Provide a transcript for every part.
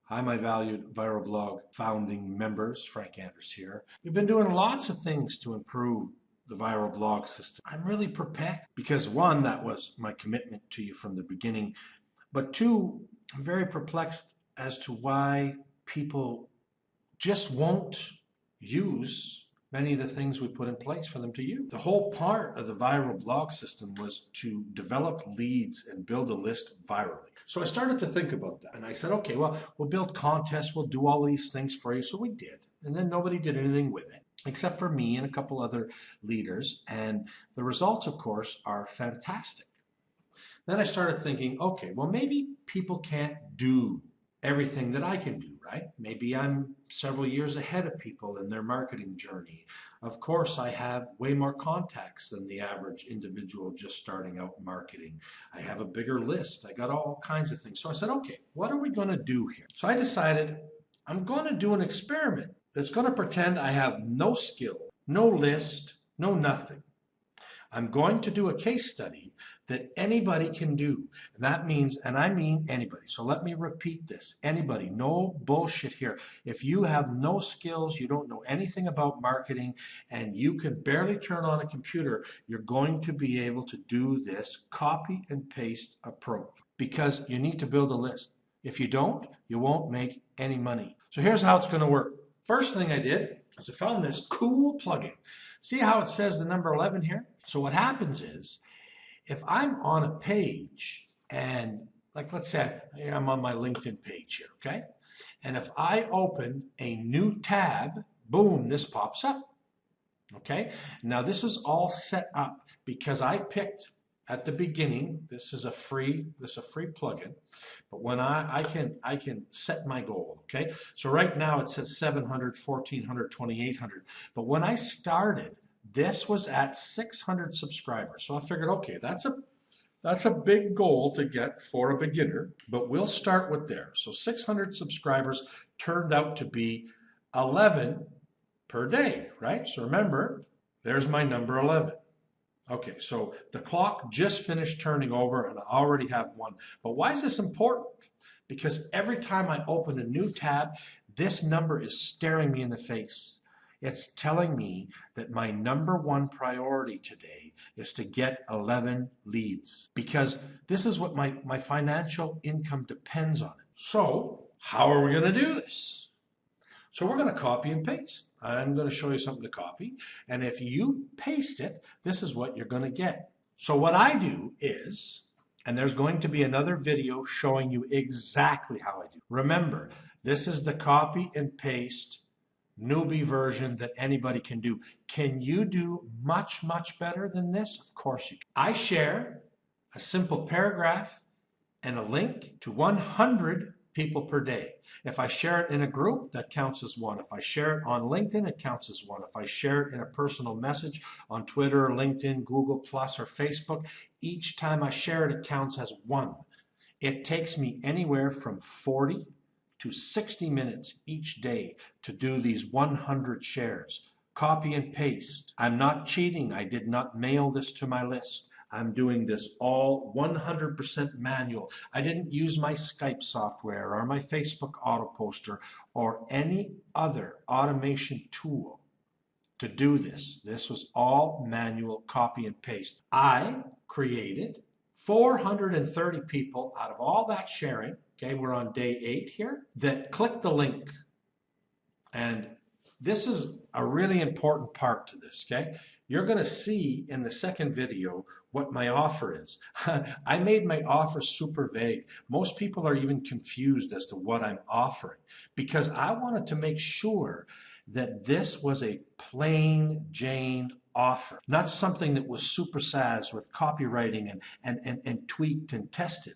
Hi, my valued Viral Blog founding members. Frank Anders here. We've been doing lots of things to improve the Viral Blog system. I'm really perplexed because one, that was my commitment to you from the beginning, but two, I'm very perplexed as to why people just won't use many of the things we put in place for them to use. The whole part of the viral blog system was to develop leads and build a list virally. So I started to think about that and I said, okay, well, we'll build contests, we'll do all these things for you. So we did. And then nobody did anything with it except for me and a couple other leaders. And the results, of course, are fantastic. Then I started thinking, okay, well, maybe people can't do everything that I can do, right? Maybe I'm several years ahead of people in their marketing journey. Of course, I have way more contacts than the average individual just starting out marketing. I have a bigger list. I got all kinds of things. So I said, okay, what are we going to do here? So I decided I'm going to do an experiment that's going to pretend I have no skill, no list, no nothing. I'm going to do a case study that anybody can do. And that means, and I mean anybody. So let me repeat this. Anybody, no bullshit here. If you have no skills, you don't know anything about marketing, and you can barely turn on a computer, you're going to be able to do this copy and paste approach because you need to build a list. If you don't, you won't make any money. So here's how it's going to work. First thing I did is I found this cool plugin. See how it says the number 11 here? So what happens is, if I'm on a page and, like, let's say I'm on my LinkedIn page here, okay? And if I open a new tab, boom, this pops up, okay? Now this is all set up because I picked at the beginning, this is a free plugin, but when I can set my goal, okay? So right now it says 700, 1400, 2800, but when I started, this was at 600 subscribers. So I figured, okay, that's a big goal to get for a beginner, but we'll start with there. So 600 subscribers turned out to be 11 per day, right? So remember, there's my number 11. Okay, so the clock just finished turning over and I already have one. But why is this important? Because every time I open a new tab, this number is staring me in the face. It's telling me that my number one priority today is to get 11 leads because this is what my financial income depends on it. So how are we going to do this? So we're going to copy and paste. I'm going to show you something to copy. And if you paste it, this is what you're going to get. So what I do is, and there's going to be another video showing you exactly how I do. Remember, this is the copy and paste newbie version that anybody can do. Can you do much, much better than this? Of course you can. I share a simple paragraph and a link to 100 people per day. If I share it in a group, that counts as one. If I share it on LinkedIn, it counts as one. If I share it in a personal message on Twitter, LinkedIn, Google Plus, or Facebook, each time I share it, it counts as one. It takes me anywhere from 40 to 60 minutes each day to do these 100 shares. Copy and paste. I'm not cheating. I did not mail this to my list. I'm doing this all 100% manual. I didn't use my Skype software or my Facebook auto poster or any other automation tool to do this. This was all manual copy and paste. I created 430 people out of all that sharing. Okay, we're on day 8 here, that click the link. And this is a really important part to this, okay? You're going to see in the second video what my offer is. I made my offer super vague. Most people are even confused as to what I'm offering because I wanted to make sure that this was a plain Jane offer, not something that was supersized with copywriting and tweaked and tested.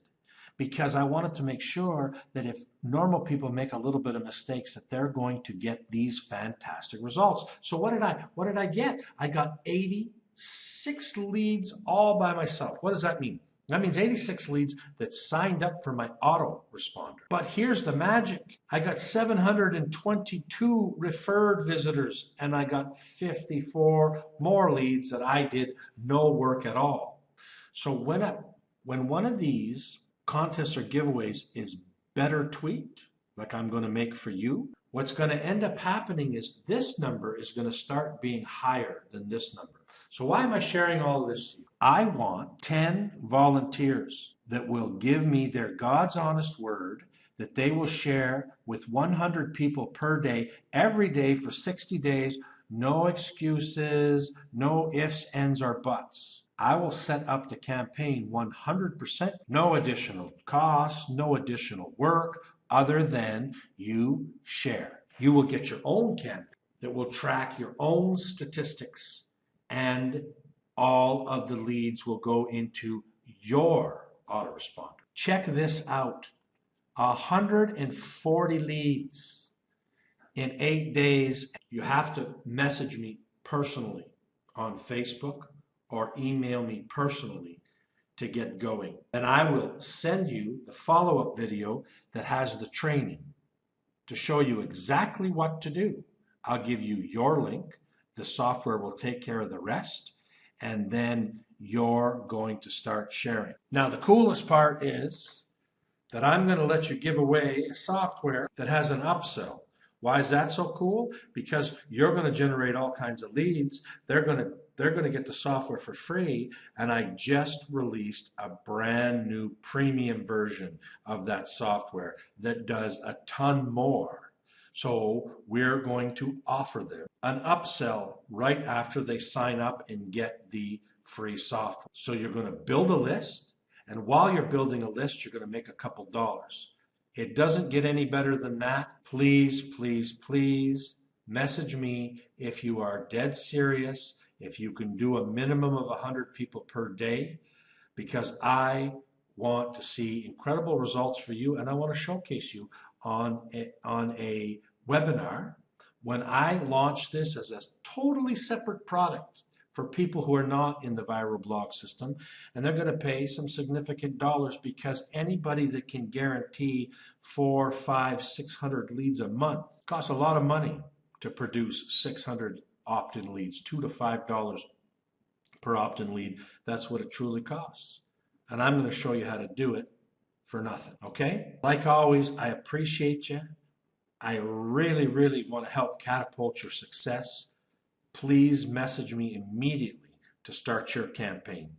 Because I wanted to make sure that if normal people make a little bit of mistakes, that they're going to get these fantastic results. So what did I get? I got 86 leads all by myself. What does that mean? That means 86 leads that signed up for my autoresponder. But here's the magic. I got 722 referred visitors, and I got 54 more leads that I did no work at all. So when one of these contests or giveaways is better tweaked, like I'm going to make for you, what's going to end up happening is this number is going to start being higher than this number. So why am I sharing all of this to you? I want 10 volunteers that will give me their God's honest word that they will share with 100 people per day, every day for 60 days. No excuses, no ifs, ands, or buts. I will set up the campaign 100%, no additional costs, no additional work other than you share. You will get your own campaign that will track your own statistics, and all of the leads will go into your autoresponder. Check this out. 140 leads in 8 days. You have to message me personally on Facebook or email me personally to get going. And I will send you the follow-up video that has the training to show you exactly what to do. I'll give you your link. The software will take care of the rest, and then you're going to start sharing. Now, the coolest part is that I'm going to let you give away a software that has an upsell. Why is that so cool? Because you're going to generate all kinds of leads. They're going to get the software for free, and I just released a brand new premium version of that software that does a ton more. So we're going to offer them an upsell right after they sign up and get the free software. So you're going to build a list, and while you're building a list, you're going to make a couple dollars. It doesn't get any better than that. Please, please, please message me if you are dead serious, if you can do a minimum of 100 people per day, because I want to see incredible results for you, and I want to showcase you on a webinar when I launch this as a totally separate product for people who are not in the Viral Blog system, and they're going to pay some significant dollars, because anybody that can guarantee 400, 500, 600 leads a month costs a lot of money to produce 600 opt-in leads, $2 to $5 per opt-in lead. That's what it truly costs. And I'm going to show you how to do it for nothing, okay? Like always, I appreciate you. I really, really want to help catapult your success. Please message me immediately to start your campaign.